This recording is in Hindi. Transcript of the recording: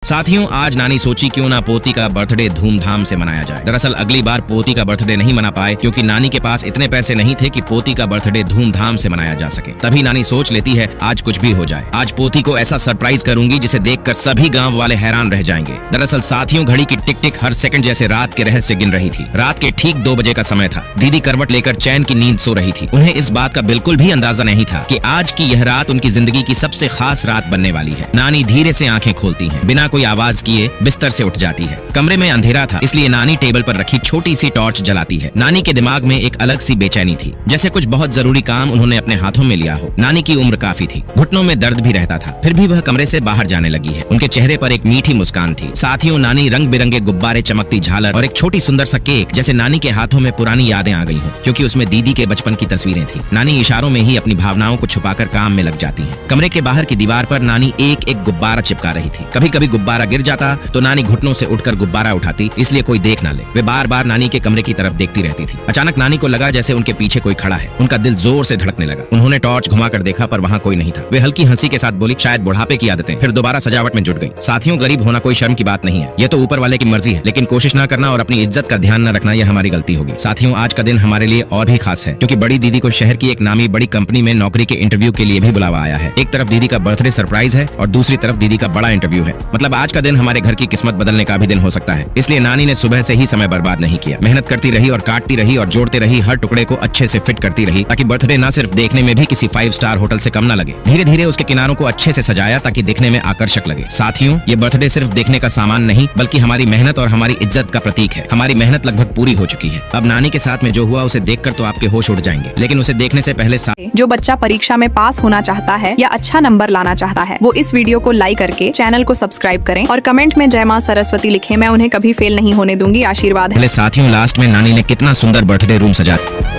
साथियों, आज नानी सोची क्यों ना पोती का बर्थडे धूमधाम से मनाया जाए। दरअसल अगली बार पोती का बर्थडे नहीं मना पाए क्योंकि नानी के पास इतने पैसे नहीं थे कि पोती का बर्थडे धूमधाम से मनाया जा सके। तभी नानी सोच लेती है आज कुछ भी हो जाए, आज पोती को ऐसा सरप्राइज करूंगी जिसे देखकर सभी गांव वाले हैरान रह जाएंगे। दरअसल साथियों, घड़ी की टिक टिक हर सेकंड जैसे रात के रहस्य गिन रही थी। रात के ठीक 2 बजे का समय था। दीदी करवट लेकर चैन की नींद सो रही थी। उन्हें इस बात का बिल्कुल भी अंदाजा नहीं था कि आज की यह रात उनकी जिंदगी की सबसे खास रात बनने वाली है। नानी धीरे से आंखें खोलती हैं, बिना कोई आवाज किए बिस्तर से उठ जाती है। कमरे में अंधेरा था, इसलिए नानी टेबल पर रखी छोटी सी टॉर्च जलाती है। नानी के दिमाग में एक अलग सी बेचैनी थी, जैसे कुछ बहुत जरूरी काम उन्होंने अपने हाथों में लिया हो। नानी की उम्र काफी थी, घुटनों में दर्द भी रहता था, फिर भी वह कमरे से बाहर जाने लगी है। उनके चेहरे पर एक मीठी मुस्कान थी। साथियों, नानी रंग बिरंगे गुब्बारे, चमकती झालर और एक छोटी सुंदर सा केक, जैसे नानी के हाथों में पुरानी यादें आ गई हो, क्योंकि उसमें दीदी के बचपन की तस्वीरें थी। नानी इशारों में ही अपनी भावनाओं को छुपाकर काम में लग जाती है। कमरे के बाहर की दीवार पर नानी एक एक गुब्बारा चिपका रही थी। कभी कभी गुब्बारा गिर जाता तो नानी घुटनों से उठकर गुब्बारा उठाती, इसलिए कोई देख ना ले। वे बार बार नानी के कमरे की तरफ देखती रहती थी। अचानक नानी को लगा जैसे उनके पीछे कोई खड़ा है। उनका दिल जोर से धड़कने लगा। उन्होंने टॉर्च घुमाकर देखा पर वहाँ कोई नहीं था। वे हल्की हंसी के साथ बोली, शायद बुढ़ापे की आदतें। फिर दोबारा सजावट में जुट गई। साथियों, गरीब होना कोई शर्म की बात नहीं है, यह तो ऊपर वाले की मर्जी है, लेकिन कोशिश न करना और अपनी इज्जत का ध्यान न रखना यह हमारी गलती होगी। साथियों, आज का दिन हमारे लिए और भी खास है, क्योंकि बड़ी दीदी को शहर की एक नामी बड़ी कंपनी में नौकरी के इंटरव्यू के लिए भी बुलावा आया है। एक तरफ दीदी का बर्थडे सरप्राइज है और दूसरी तरफ दीदी का बड़ा इंटरव्यू है। मतलब आज का दिन हमारे घर की किस्मत बदलने का भी दिन हो सकता है। इसलिए नानी ने सुबह से ही समय बर्बाद नहीं किया। मेहनत करती रही और काटती रही और जोड़ते रही, हर टुकड़े को अच्छे से फिट करती रही, ताकि बर्थडे न सिर्फ देखने में भी किसी 5 स्टार होटल से कम न लगे। धीरे धीरे उसके किनारों को अच्छे से सजाया ताकि दिखने में आकर्षक लगे। साथियों, ये बर्थडे सिर्फ देखने का सामान नहीं, बल्कि हमारी मेहनत और हमारी इज्जत का प्रतीक है। हमारी मेहनत लगभग पूरी हो चुकी है। अब नानी के साथ में जो हुआ उसे देखकर तो आपके होश उड़ जाएंगे, लेकिन उसे देखने से पहले जो बच्चा परीक्षा में पास होना चाहता है या अच्छा नंबर लाना चाहता है, वो इस वीडियो को लाइक करके चैनल को सब्सक्राइब करें और कमेंट में जय मां सरस्वती लिखें। मैं उन्हें कभी फेल नहीं होने दूंगी। आशीर्वाद है। साथियों, लास्ट में नानी ने कितना सुंदर बर्थडे रूम सजाया।